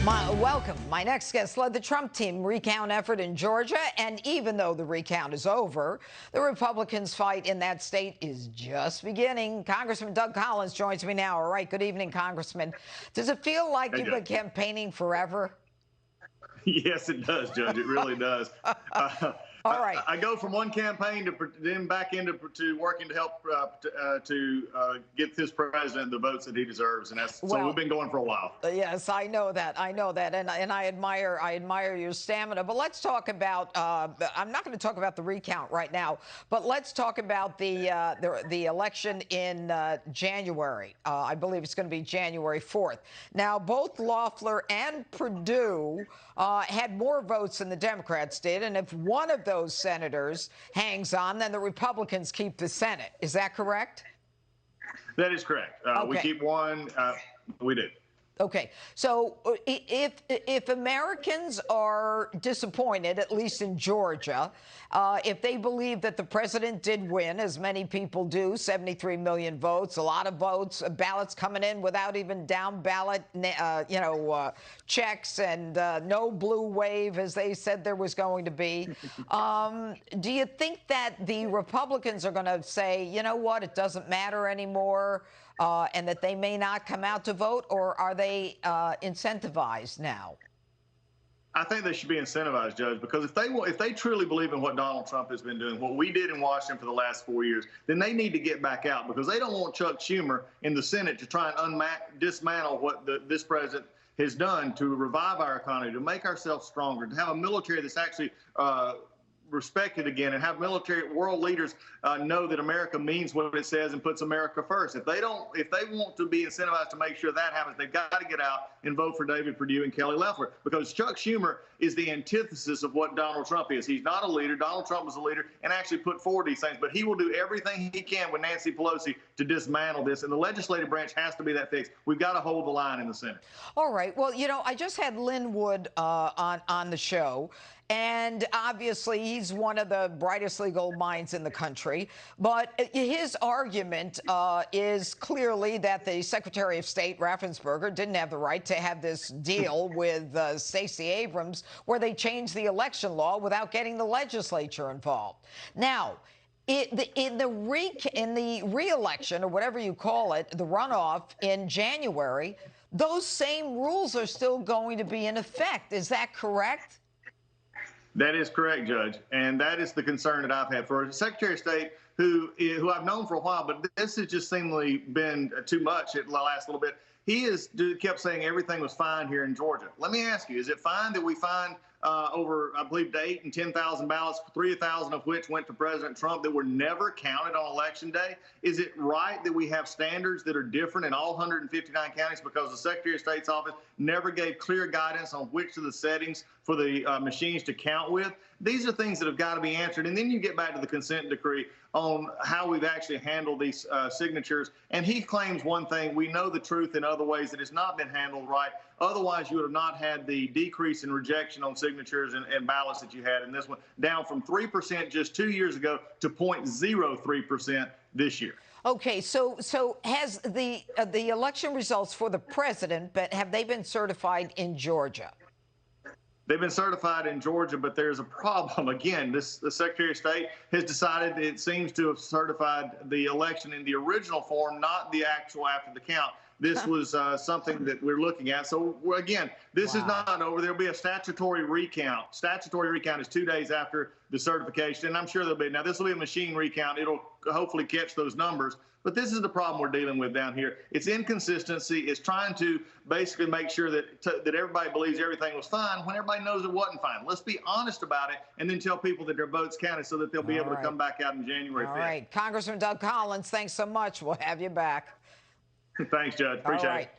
Welcome. My next guest led the Trump team recount effort in Georgia, and even though the recount is over, the Republicans' fight in that state is just beginning. Congressman Doug Collins joins me now. All right, good evening, Congressman. Does it feel like you've been campaigning forever? Yes, it does, Judge. It really does. All right. I go from one campaign to then back into working to help get this president the votes that he deserves, and so we've been going for a while. Yes, I know that. I know that, and I admire your stamina. But let's talk about. I'm not going to talk about the recount right now, but let's talk about the election in January. I believe it's going to be January 4th. Now, both Loeffler and Perdue had more votes than the Democrats did, and if one of those senators hangs on, then the Republicans keep the Senate. Is that correct? That is correct. Okay. We keep one. We did. Okay, so if Americans are disappointed, at least in Georgia, if they believe that the president did win, as many people do, 73 million votes, a lot of votes, ballots coming in without even down ballot, checks, and no blue wave, as they said there was going to be. Do you think that the Republicans are going to say, you know what, it doesn't matter anymore? And that they may not come out to vote, or are they incentivized now? I think they should be incentivized, Judge, because if they truly believe in what Donald Trump has been doing, what we did in Washington for the last 4 years, then they need to get back out, because they don't want Chuck Schumer in the Senate to try and dismantle what this president has done to revive our economy, to make ourselves stronger, to have a military that's actually respected again, and have military world leaders know that America means what it says and puts America first. If they want to be incentivized to make sure that happens, they've got to get out and vote for David Perdue and Kelly Loeffler, because Chuck Schumer is the antithesis of what Donald Trump is. He's not a leader. Donald Trump was a leader and actually put forward these things, but he will do everything he can with Nancy Pelosi to dismantle this, and the legislative branch has to be that fixed. We've got to hold the line in the Senate. All right. Well, I just had Lin Wood on the show, and obviously he's one of the brightest legal minds in the country. But his argument is clearly that the Secretary of State, Raffensperger, didn't have the right to have this deal with Stacey Abrams, where they changed the election law without getting the legislature involved. Now, in the re-election, or whatever you call it, the runoff in January, those same rules are still going to be in effect. Is that correct? That is correct, Judge, and that is the concern that I've had for Secretary of State, who I've known for a while, but this has just seemingly been too much at the last little bit. He kept saying everything was fine here in Georgia. Let me ask you, is it fine that we find over, I believe, 8,000 and 10,000 ballots, 3,000 of which went to President Trump, that were never counted on Election Day? Is it right that we have standards that are different in all 159 counties because the Secretary of State's office never gave clear guidance on which of the settings for the machines to count with? These are things that have got to be answered. And then you get back to the consent decree on how we've actually handled these signatures. And he claims one thing. We know the truth in other ways that it's not been handled right. Otherwise, you would have not had the decrease in rejection on signatures and ballots that you had in this one, down from 3% just 2 years ago to 0.03% this year. Okay, so has the election results for the president, but have they been certified in Georgia? They've been certified in Georgia, but there's a problem. Again, the Secretary of State has decided, it seems to have certified the election in the original form, not the actual after the count. This was something that we're looking at. So, again, this is not over. There'll be a statutory recount. Statutory recount is 2 days after the certification, and I'm sure there'll be. Now, this will be a machine recount. It'll hopefully catch those numbers. But this is the problem we're dealing with down here. It's inconsistency. It's trying to basically make sure that everybody believes everything was fine when everybody knows it wasn't fine. Let's be honest about it and then tell people that their votes counted so that they'll be able to come back out in January 5th. All right. Congressman Doug Collins, thanks so much. We'll have you back. Thanks, Judge. Appreciate it.